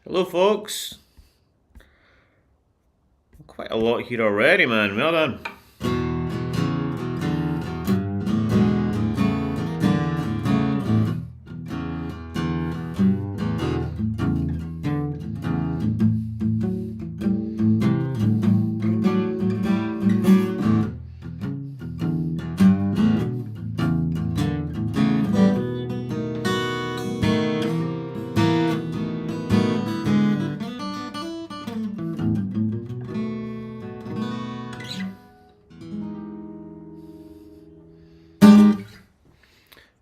Hello, folks. Quite a lot here already, man. Well done.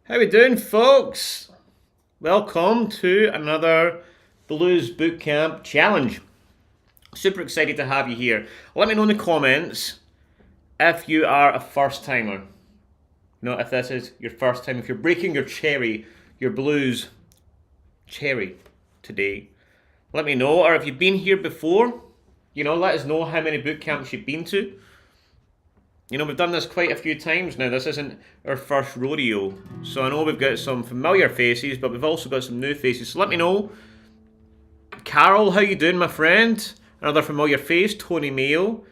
How we doing, folks? Welcome to another Blues Bootcamp Challenge. Super excited to have you here. Let me know in the comments if you are a first timer. If this is your first time, if you're breaking your blues cherry today, let me know. Or if you've been here before, let us know how many boot camps you've been to. We've done this quite a few times now. This isn't our first rodeo. So I know we've got some familiar faces, but we've also got some new faces. So let me know. Carol, how you doing, my friend? Another familiar face, Tony Mayo.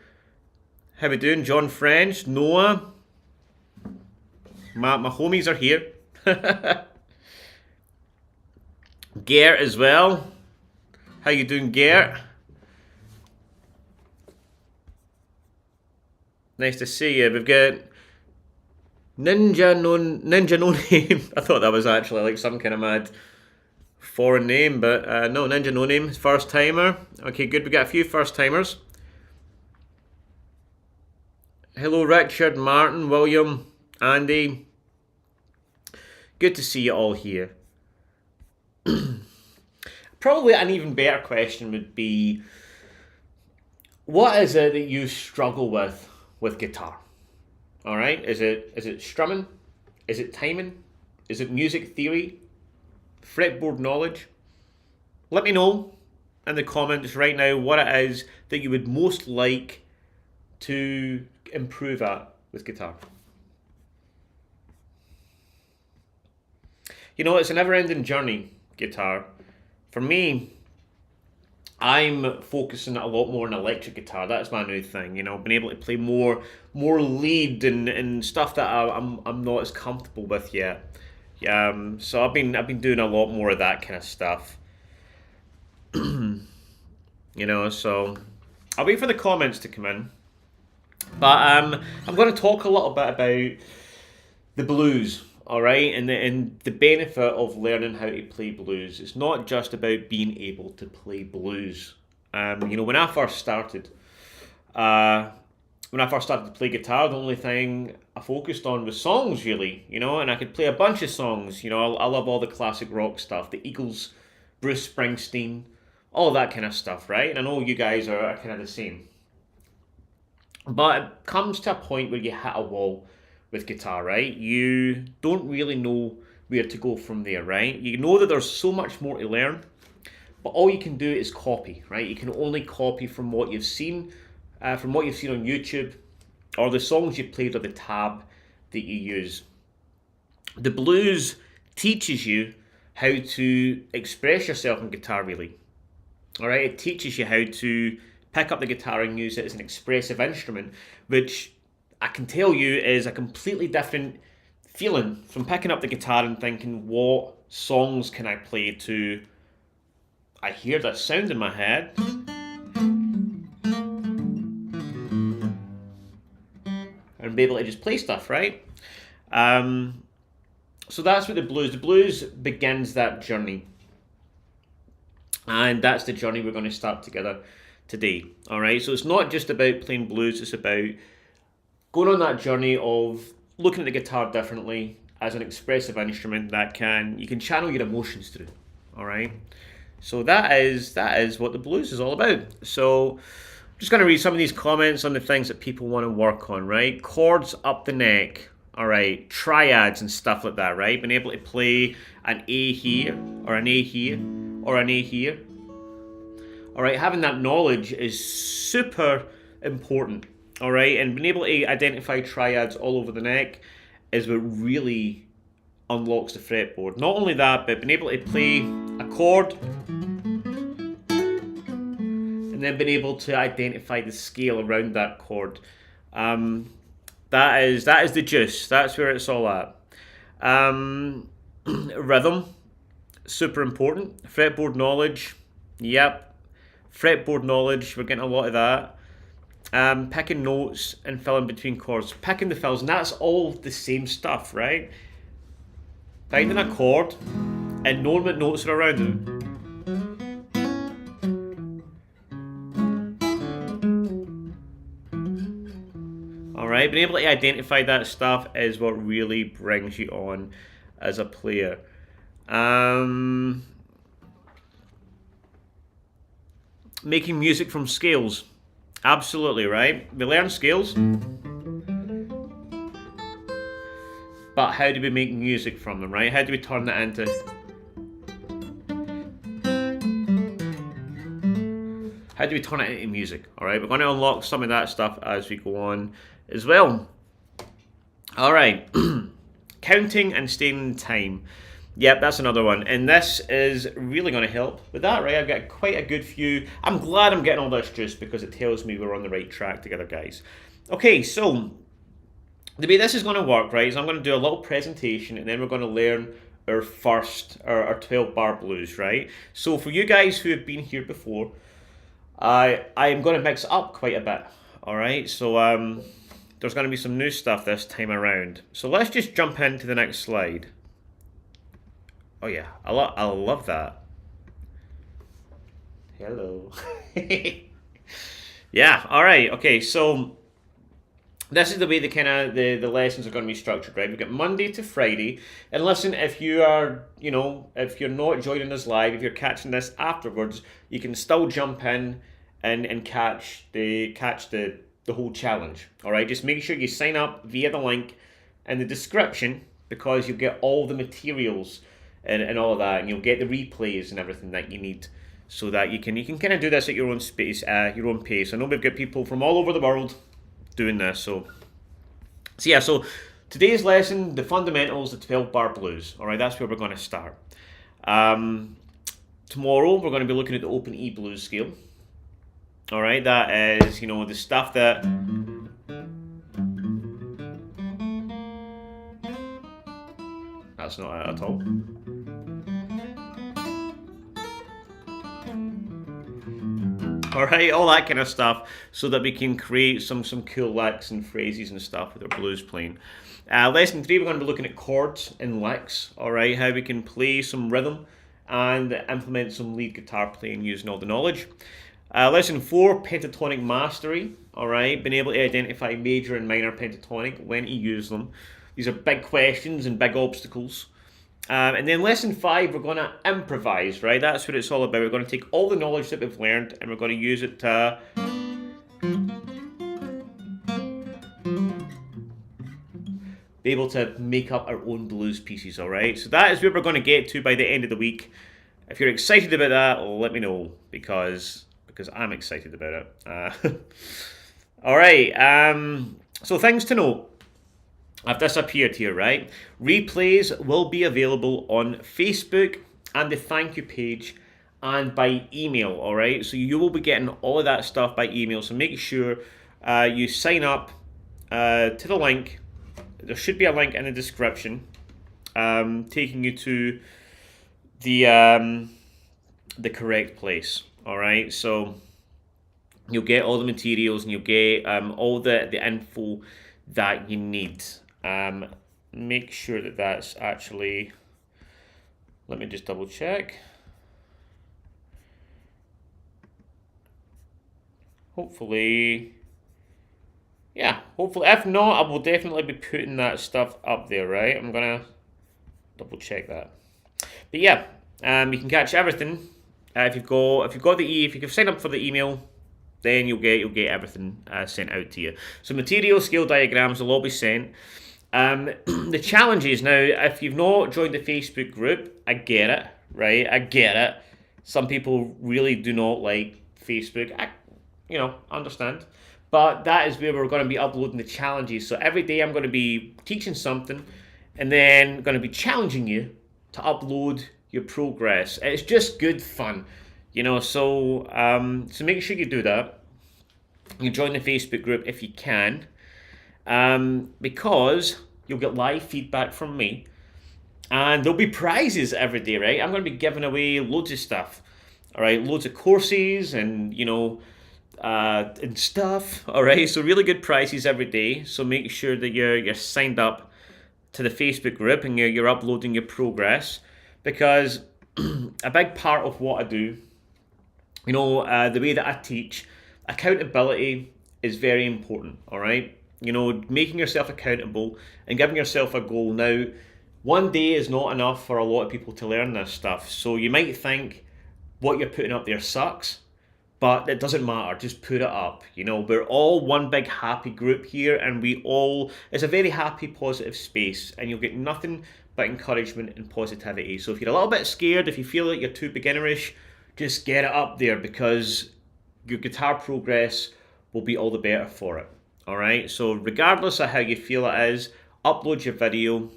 How we doing? John French, Noah. My homies are here. Gert as well. How you doing, Gert? Nice to see you. We've got Ninja No Name. I thought that was actually like some kind of mad foreign name, but no, Ninja No Name, first timer. Okay, good. We got a few first timers. Hello, Richard, Martin, William, Andy. Good to see you all here. Probably an even better question would be, what is it that you struggle with guitar? All right, is it strumming? Is it timing? Is it music theory? Fretboard knowledge? Let me know in the comments right now what it is that you would most like to improve at with guitar. It's a never-ending journey, guitar. For me, I'm focusing a lot more on electric guitar. That's my new thing. Being able to play more lead and stuff that I'm not as comfortable with yet. So I've been doing a lot more of that kind of stuff. So I'll wait for the comments to come in. But I'm going to talk a little bit about the blues. All right, and the benefit of learning how to play blues. It's not just about being able to play blues. When I first started, to play guitar, the only thing I focused on was songs, really. And I could play a bunch of songs. I love all the classic rock stuff, the Eagles, Bruce Springsteen, all that kind of stuff, right? And I know you guys are kind of the same. But it comes to a point where you hit a wall with guitar, right? You don't really know where to go from there, right? You know that there's so much more to learn, but all you can do is copy, right? You can only copy from what you've seen on YouTube, or the songs you played, or the tab that you use. The blues teaches you how to express yourself on guitar, really. All right, it teaches you how to pick up the guitar and use it as an expressive instrument, which I can tell you is a completely different feeling from picking up the guitar and thinking, what songs can I play to, I hear that sound in my head, and be able to just play stuff, right? So that's what the blues begins that journey. And that's the journey we're going to start together today. All right, so it's not just about playing blues, it's about going on that journey of looking at the guitar differently as an expressive instrument that you can channel your emotions through. All right, so that is what the blues is all about. So I'm just going to read some of these comments on the things that people want to work on. Right, chords up the neck. All right, triads and stuff like that. Right, being able to play an A here, or an A here, or an A here. All right, having that knowledge is super important. All right, and being able to identify triads all over the neck is what really unlocks the fretboard. Not only that, but being able to play a chord and then being able to identify the scale around that chord. That is the juice. That's where it's all at. Rhythm, super important. Fretboard knowledge, yep. Fretboard knowledge, we're getting a lot of that. Picking notes and filling between chords. Picking the fills, and that's all the same stuff, right? Finding a chord and knowing what notes are around it. Alright, being able to identify that stuff is what really brings you on as a player. Making music from scales. Absolutely, right? We learn scales. But how do we make music from them, right? How do we turn that into... How do we turn it into music? Alright, we're going to unlock some of that stuff as we go on as well. Alright, counting and staying in time. Yep, that's another one. And this is really going to help with that, right? I've got quite a good few. I'm glad I'm getting all this juice because it tells me we're on the right track together, guys. Okay, so the way this is going to work, right, is I'm going to do a little presentation and then we're going to learn our 12 bar blues, right? So for you guys who have been here before, I am going to mix it up quite a bit, alright? So there's going to be some new stuff this time around. So let's just jump into the next slide. Oh yeah, I love that. Hello. Yeah, alright, okay, so this is the way the lessons are going to be structured, right? We've got Monday to Friday. And listen, if you are, if you're not joining us live, if you're catching this afterwards, you can still jump in and catch the whole challenge. Alright, just make sure you sign up via the link in the description because you'll get all the materials and all of that, and you'll get the replays and everything that you need, so that you can kind of do this at your own space, your own pace. I know we've got people from all over the world doing this, so yeah. So today's lesson, the fundamentals, the 12 bar blues. All right, that's where we're going to start. Tomorrow we're going to be looking at the open E blues scale. All right, that is the stuff that. That's not it at all. Alright, all that kind of stuff, so that we can create some cool licks and phrases and stuff with our blues playing. Lesson 3, we're going to be looking at chords and licks, alright, how we can play some rhythm and implement some lead guitar playing using all the knowledge. Lesson 4, pentatonic mastery, alright, being able to identify major and minor pentatonic, when to use them. These are big questions and big obstacles. And then lesson 5, we're going to improvise, right? That's what it's all about. We're going to take all the knowledge that we've learned and we're going to use it to be able to make up our own blues pieces, all right? So that is where we're going to get to by the end of the week. If you're excited about that, let me know, because I'm excited about it. All right, so things to note. I've disappeared here, right? Replays will be available on Facebook and the thank you page and by email, all right? So you will be getting all of that stuff by email, so make sure you sign up to the link. There should be a link in the description taking you to the correct place, all right? So you'll get all the materials and you'll get all the info that you need. Make sure that that's actually, let me just double check. Hopefully, yeah, hopefully. If not, I will definitely be putting that stuff up there, right? I'm gonna double check that. But yeah, you can catch everything. If you've signed up for the email, then you'll get everything sent out to you. So material, scale diagrams will all be sent. The challenges now, if you've not joined the Facebook group, I get it, right? I get it. Some people really do not like Facebook. I understand. But that is where we're going to be uploading the challenges. So every day I'm going to be teaching something and then going to be challenging you to upload your progress. It's just good fun. So make sure you do that. You join the Facebook group if you can, because you'll get live feedback from me, and there'll be prizes every day, right? I'm going to be giving away loads of stuff, all right, loads of courses and and stuff, all right. So really good prizes every day. So make sure that you're signed up to the Facebook group and you're uploading your progress, because a big part of what I do, the way that I teach, accountability is very important, all right? Making yourself accountable and giving yourself a goal. Now, one day is not enough for a lot of people to learn this stuff. So you might think what you're putting up there sucks, but it doesn't matter. Just put it up. We're all one big happy group here, and it's a very happy, positive space, and you'll get nothing but encouragement and positivity. So if you're a little bit scared, if you feel like you're too beginnerish, just get it up there, because your guitar progress will be all the better for it. All right. So regardless of how you feel it is, upload your video,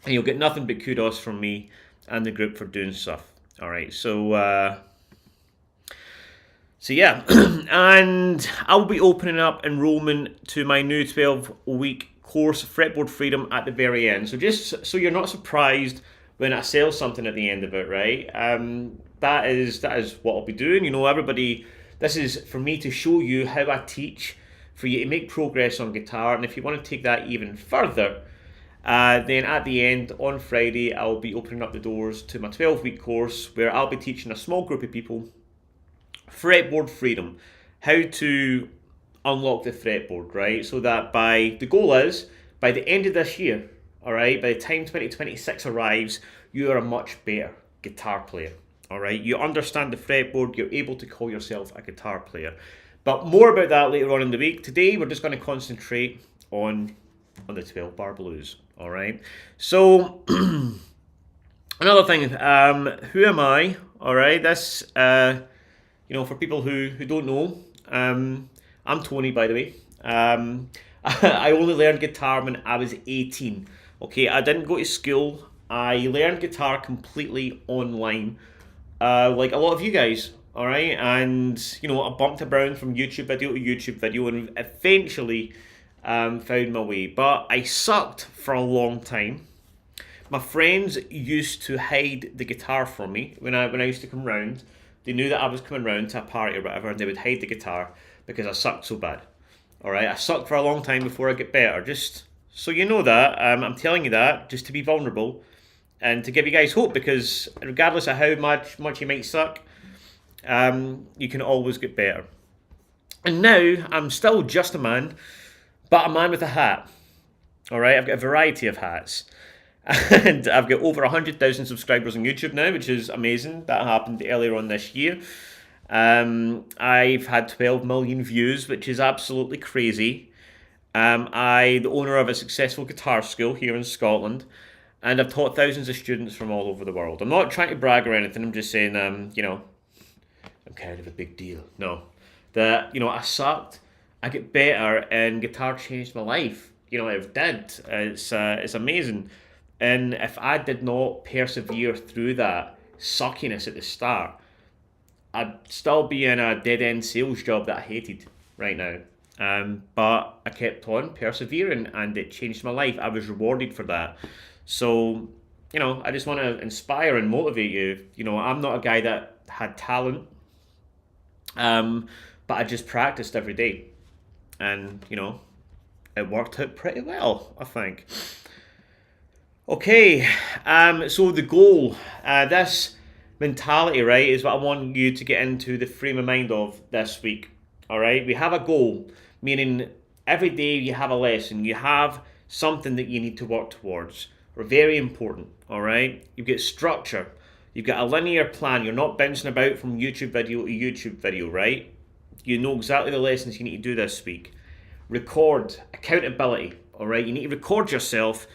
and you'll get nothing but kudos from me and the group for doing stuff. All right. So yeah, and I'll be opening up enrollment to my new 12-week course, Fretboard Freedom, at the very end. So just so you're not surprised when I sell something at the end of it, right? That is what I'll be doing. Everybody, this is for me to show you how I teach, for you to make progress on guitar. And if you want to take that even further, then at the end on Friday, I'll be opening up the doors to my 12-week course, where I'll be teaching a small group of people fretboard freedom, how to unlock the fretboard, right? So that the goal is, by the end of this year, all right, by the time 2026 arrives, you are a much better guitar player, all right? You understand the fretboard, you're able to call yourself a guitar player. But more about that later on in the week. Today, we're just going to concentrate on the 12-bar blues, all right? So, another thing, who am I, all right? This, for people who don't know, I'm Tony, by the way. I only learned guitar when I was 18. Okay, I didn't go to school. I learned guitar completely online, like a lot of you guys. All right, and I bumped around from YouTube video to YouTube video, and eventually found my way. But I sucked for a long time. My friends used to hide the guitar from me when I used to come round. They knew that I was coming round to a party or whatever, and they would hide the guitar because I sucked so bad. All right, I sucked for a long time before I get better. Just so you know that, I'm telling you that just to be vulnerable and to give you guys hope, because regardless of how much you might suck, you can always get better. And now I'm still just a man, but a man with a hat. All right, I've got a variety of hats. And I've got over 100,000 subscribers on YouTube now, which is amazing. That happened earlier on this year. I've had 12 million views, which is absolutely crazy. I'm the owner of a successful guitar school here in Scotland, and I've taught thousands of students from all over the world. I'm not trying to brag or anything. I'm just saying, I'm kind of a big deal. No, I sucked. I get better, and guitar changed my life. It did. It's amazing. And if I did not persevere through that suckiness at the start, I'd still be in a dead-end sales job that I hated right now. But I kept on persevering, and it changed my life. I was rewarded for that. So, I just want to inspire and motivate you. I'm not a guy that had talent, but I just practiced every day. And, it worked out pretty well, I think. Okay, so the goal, this mentality, right, is what I want you to get into the frame of mind of this week. All right, we have a goal, meaning every day you have a lesson, you have something that you need to work towards. Or very important. All right, you get structure, you've got a linear plan. You're not bouncing about from YouTube video to YouTube video, right? You know exactly the lessons you need to do this week. Record, accountability. All right, you need to record yourself.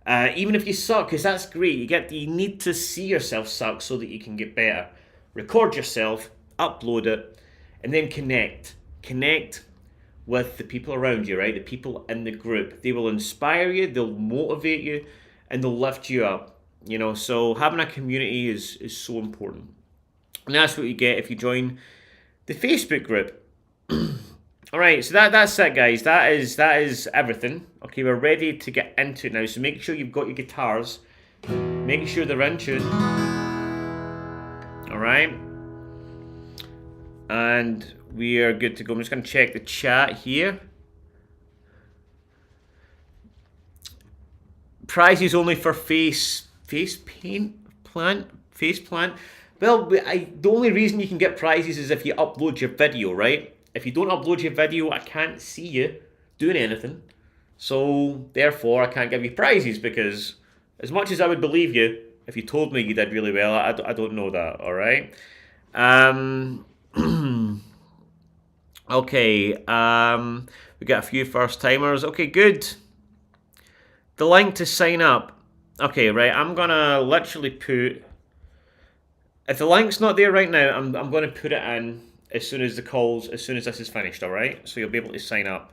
Even if you suck, because that's great. You need to see yourself suck so that you can get better. Record yourself, upload it, and then connect. Connect with the people around you, right? The people in the group. They will inspire you, they'll motivate you, and they'll lift you up. So having a community is so important. And that's what you get if you join the Facebook group. Alright, so that's it, guys. That is everything. Okay, we're ready to get into it now. So make sure you've got your guitars. Make sure they're in tune. Alright. And we are good to go. I'm just going to check the chat here. Prizes only for face plant. Well, the only reason you can get prizes is if you upload your video, right? If you don't upload your video, I can't see you doing anything. So, therefore, I can't give you prizes because as much as I would believe you, if you told me you did really well, I don't know that, alright? Okay, we got a few first timers. Okay, good. The link to sign up. Okay, right, I'm gonna literally put... If the link's not there right now, I'm gonna put it in as soon as this is finished, alright? So you'll be able to sign up.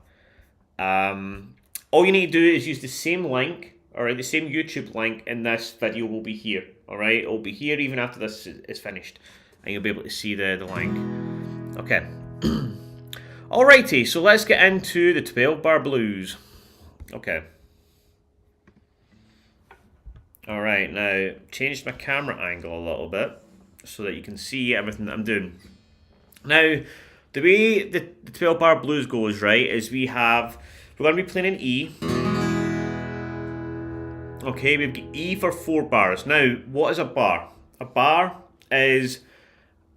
All you need to do is use the same link, alright, the same YouTube link, and this video will be here, alright? It will be here even after this is finished, and you'll be able to see the link. Okay. Alrighty, so let's get into the 12-bar blues. Okay. Alright, now, changed my camera angle a little bit so that you can see everything that I'm doing. Now, the way the 12-bar blues goes, right, is we're going to be playing an E. Okay, we've got E for 4 bars. Now, what is a bar? A bar is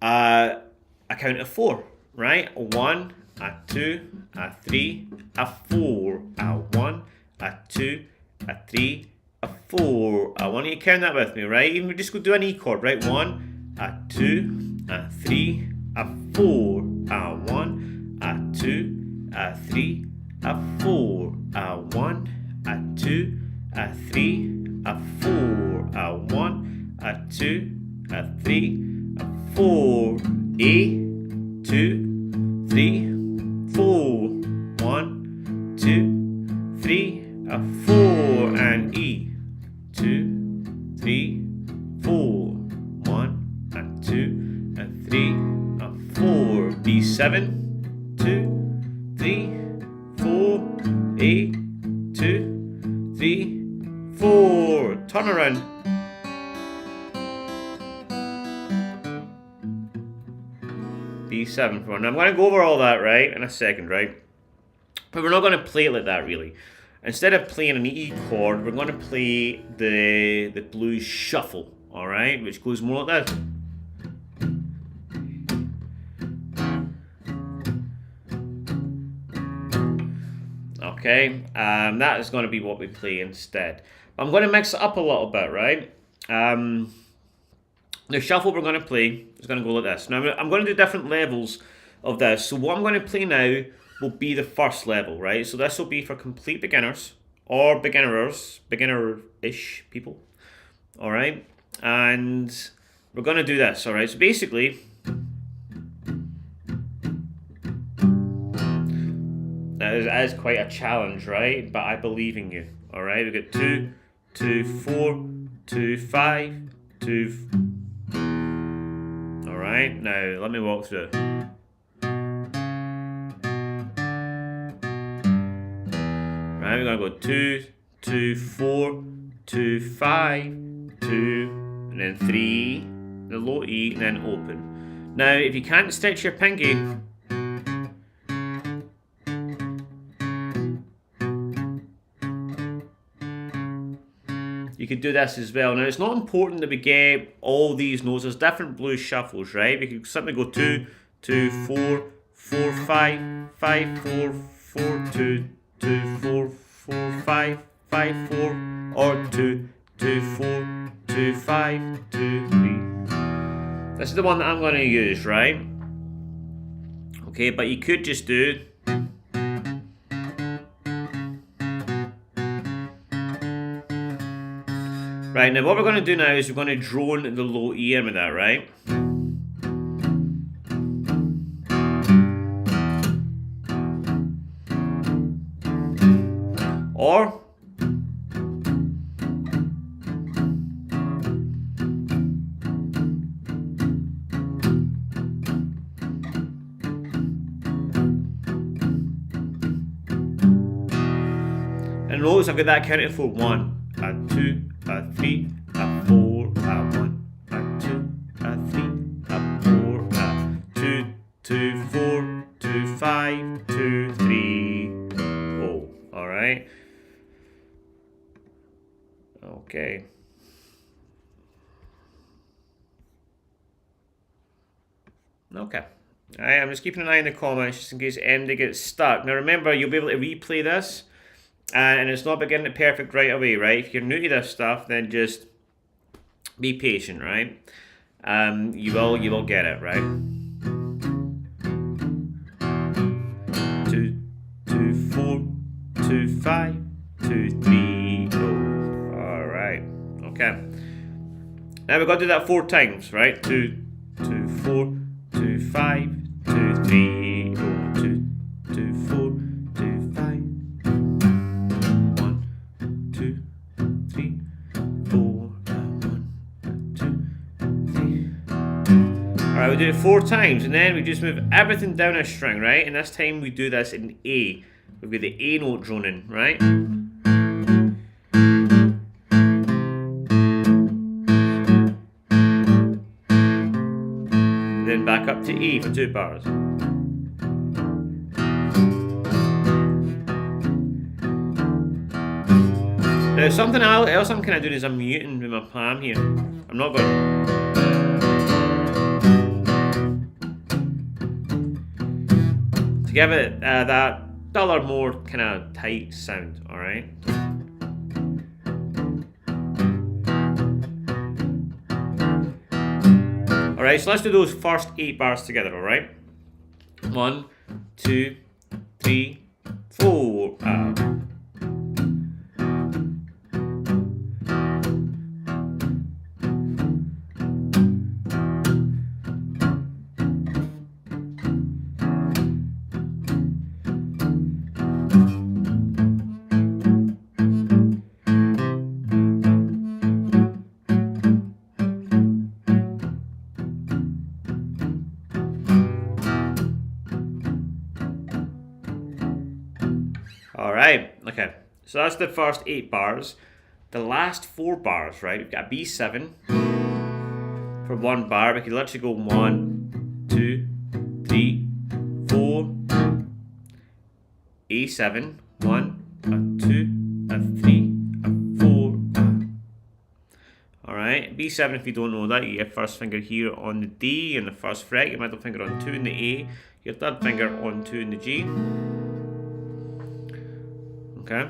a count of 4, right? A 1, a 2, a 3, a 4, a 1, a 2, a 3, a 4. I want you to count that with me, right? Even we just go do an E chord, right? 1, a 2, a 3, a 4, a 1, a 2, a 3, a 4, a 1, a 2, a 3, a 4, a 1, a 2, a 3, a 4, A, 2, 3, 4, 1, 2, 3, a 4, and E, 2, 3, 4, 1, a 2, a 3, a 4, B7, 2, 3, 4, A, 2, 3, 4, turn around. B7 for 1. I'm going to go over all that, right, in a second, right? But we're not going to play it like that, really. Instead of playing an E chord, we're going to play the blues shuffle, alright? Which goes more like this. Okay, that is going to be what we play instead. I'm going to mix it up a little bit, right? The shuffle we're going to play is going to go like this. Now, I'm going to do different levels of this. So what I'm going to play now will be the first level, right? So this will be for complete beginners or beginner-ish people, all right? And we're going to do this, all right? So basically, that is quite a challenge, right? But I believe in you, all right? We've got 2, 2, 4, 2, 5, 2. All right, now let me walk through it. Right, we're gonna go 2, 2, 4, 2, 5, 2, and then 3, the low E, and then open. Now, if you can't stitch your pinky, you could do this as well. Now, it's not important that we get all these notes. There's different blues shuffles, right? We could simply go 2, 2, 4, 4, 5, 5, 4, 4, 2, 2, 4, 4, 5, 5, 4, or 2, 2, 4, 2, 5, 2, 3. This is the one that I'm going to use, right? Okay, but you could just do... Right, now what we're going to do now is we're going to drone the low E in with that, right? Or notes, I've got that counted for 1, a 2, a 3, a 4, a 1, a 2, a 3, a 4, a 2, 2, 4, 2, 5, 2, 3. Oh, all right. Okay. Okay. All right, I'm just keeping an eye on the comments just in case MD gets stuck. Now remember, you'll be able to replay this, and it's not getting it perfect right away, right? If you're new to this stuff, then just be patient, right? You will get it, right? 2, 2, 4, 2, 5, 2, 3, go. All right. Okay. Now we've got to do that 4 times, right? 2, 2, 4, 2, 5, 2, 3, go. 2, 2, 4, 2, 5. 1, 2, 3, 4. 1, 2, 3. All right, we do it 4 times, and then we just move everything down a string, right? And this time we do this in A. We've got the A note drawn in, right? Then back up to E for 2 bars. Now something else I'm kind of doing is I'm muting with my palm here. I'm not going. To give it that duller, more kind of tight sound, all right? All right, so let's do those first 8 bars together, all right? 1, 2, 3, 4. Alright, okay, so that's the first 8 bars. The last 4 bars, right, we've got a B7 for 1 bar. We can literally go 1, 2, 3, 4, A7, 1, a 2, a 3, a 4. Alright, B7, if you don't know that, you get your first finger here on the D and the first fret, your middle finger on 2 in the A, your third finger on 2 in the G. Okay.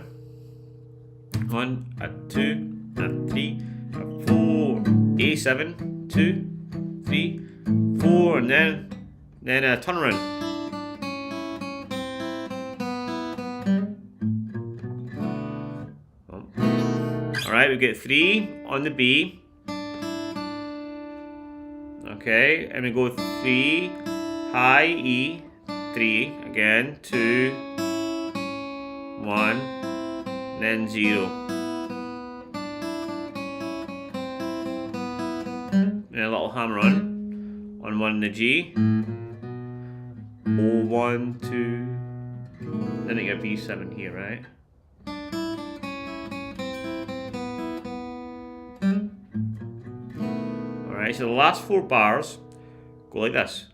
1, a 2, a 3, a 4, A7, 2, 3, 4, and then a turn around. Alright, we get 3 on the B. Okay, and we go 3, high E, 3, again, 2, 1, then 0. And a little hammer on 1 in the G. 0, 1, 2. Then you get B7 here, right? Alright, so the last 4 bars go like this.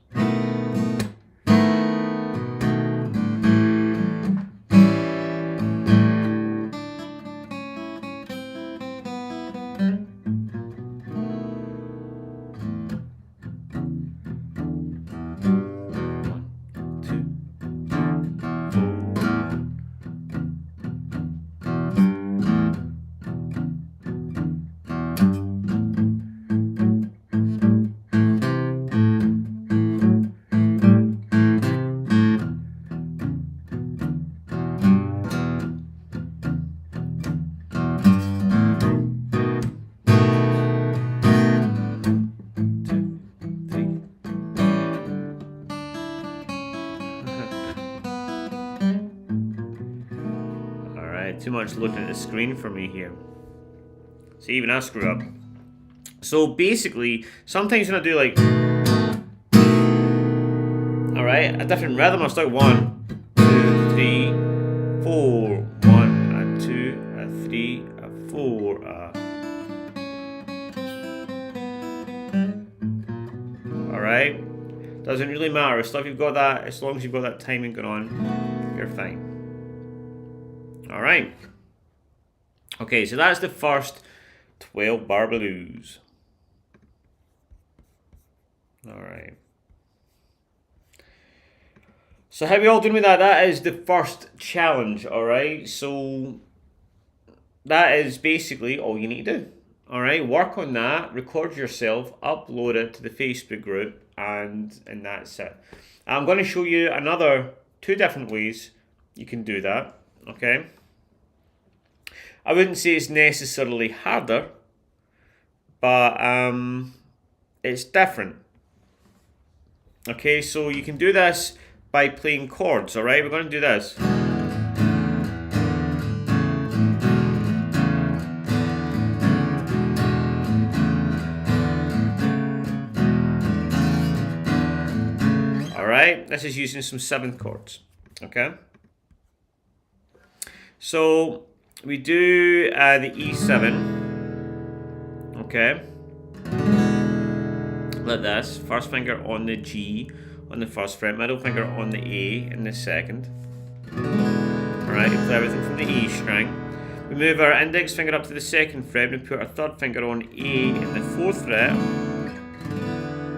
Too much looking at the screen for me here. See, even I screw up. So basically, sometimes when I do like, alright, a different rhythm, I'll start 1, 2, 3, 4, 1, a 2, Doesn't really matter. As long as you've got that timing going on, you're fine. All right. Okay, so that's the first 12 bar blues. All right. So how are we all doing with that? That is the first challenge, all right? So that is basically all you need to do. All right, work on that, record yourself, upload it to the Facebook group, and that's it. I'm going to show you two different ways you can do that, okay? I wouldn't say it's necessarily harder, but it's different. Okay, so you can do this by playing chords, all right? We're going to do this. This is using some 7th chords, okay? So we do the E7, okay? Like this, first finger on the G on the first fret, middle finger on the A in the second. Alright, we play everything from the E string. We move our index finger up to the 2nd fret, and we put our 3rd finger on A in the 4th fret.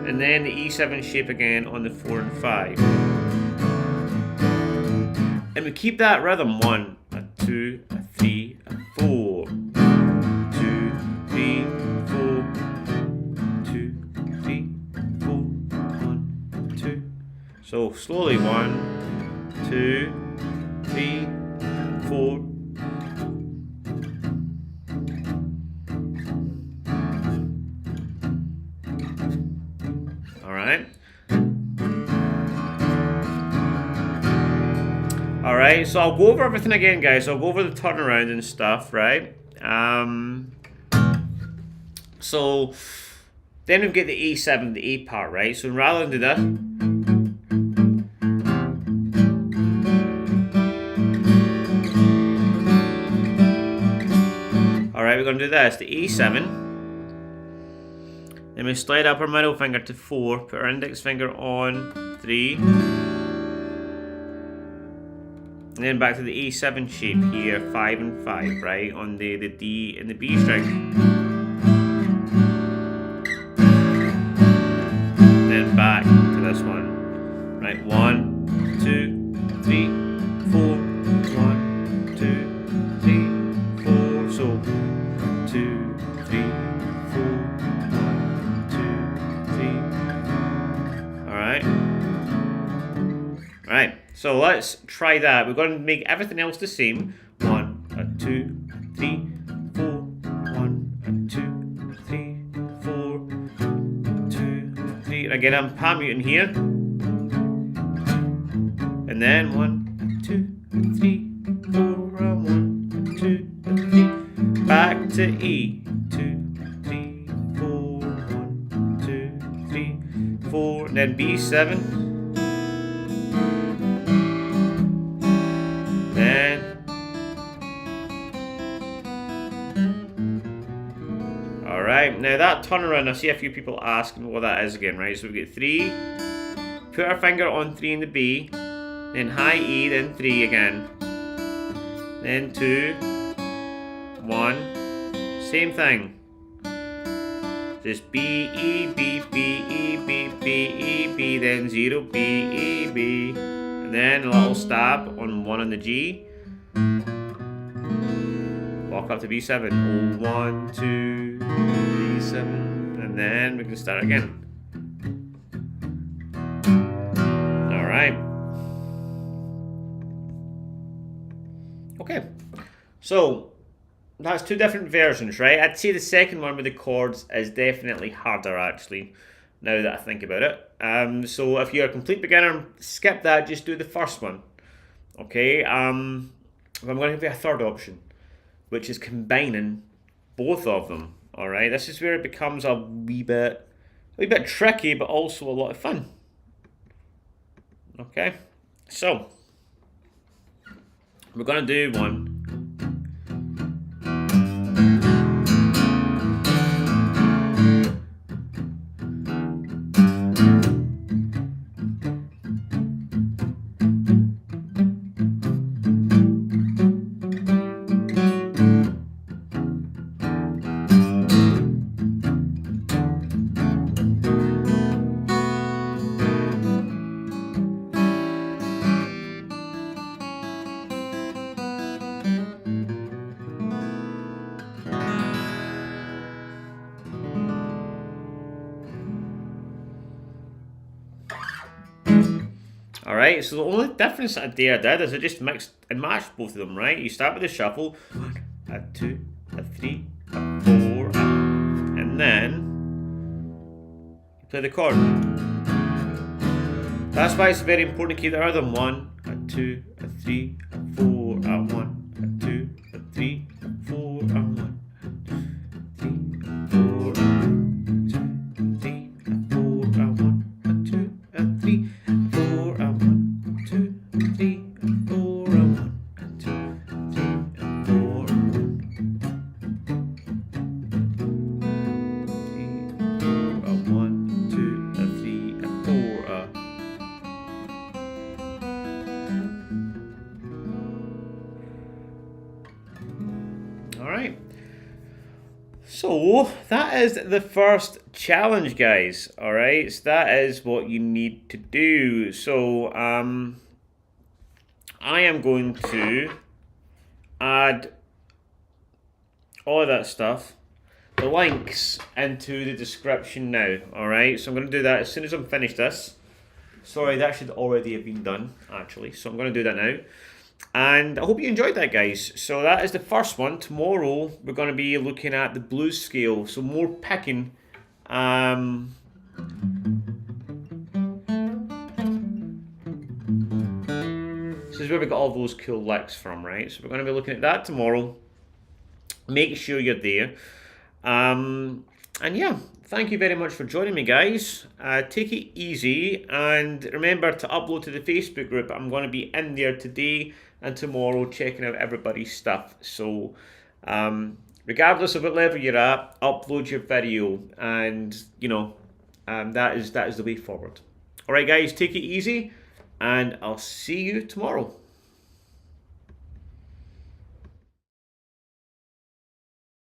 And then the E7 shape again on the 4 and 5. And we keep that rhythm 1, a 2, a 3, a 4. 2, 3, 4. 2, 3, 4. 1, 2. So slowly 1, 2, 3, 4. Alright, so I'll go over everything again, guys. I'll go over the turnaround and stuff, right? So then we get the A7, the A part, right? So rather than do that, alright, we're going to do this, the A7. Then we slide up our middle finger to 4, put our index finger on 3. And then back to the A7 shape here, 5 and 5, right? On the D and the B string. Then back to this one. Right, 1, 2, 3, 4. 1, 2, 3, 4. So 2, 3, 4. 1, 2, 3. Alright. Alright. So let's try that. We're going to make everything else the same. 1, 2, 3, 4. 1, 2, 3, 4. 2, 3. And again, I'm palm muting here. And then 1, 2, 3, 4. 1, 2, 3. Back to E. 2, 3, 4. 1, 2, 3, 4. And then B7. Alright, now that turnaround, I see a few people asking what that is again, right? So we get 3, put our finger on 3 in the B, then high E, then 3 again. Then 2, 1, same thing. Just B, E, B, B, E, B, B, E, B, then 0, B, E, B. And then a little stab on 1 on the G. Walk up to B7. 1, 2, B7. And then we can start again. Alright. Okay. So, that's two different versions, right? I'd say the second one with the chords is definitely harder, actually, now that I think about it. So if you're a complete beginner, skip that, just do the first one. Okay, I'm going to give you a third option, which is combining both of them. Alright, this is where it becomes a wee bit tricky, but also a lot of fun. Okay, so we're going to do one. All right, so the only difference that I did is I just mixed and matched both of them, right? You start with the shuffle, 1, a 2, a 3, a 4, and then you play the chord. That's why it's very important to keep the rhythm. 1, a 2, a 3, a 4, a 1, a 2, a 3, a 4, a 1, a 2, 3, a 4, a 1, a 2, a 3, a 4, a 1, 2, 3, a 4, a 1, a 2, 3, a 4, a 1, 2, a 3, a 4, a. All right. So that is the first challenge, guys. All right, so that is what you need to do. So I am going to add all of that stuff, the links, into the description now. All right, so I'm going to do that as soon as I'm finished this. Sorry, that should already have been done, actually. So I'm going to do that now. And I hope you enjoyed that, guys. So that is the first one. Tomorrow, we're going to be looking at the blues scale. So more picking. This is where we got all those cool licks from, right? So we're going to be looking at that tomorrow. Make sure you're there. And yeah, thank you very much for joining me, guys. Take it easy, and remember to upload to the Facebook group. I'm going to be in there today and tomorrow checking out everybody's stuff. So regardless of what level you're at, upload your video, and you know, that is the way forward. All right, guys, take it easy, and I'll see you tomorrow.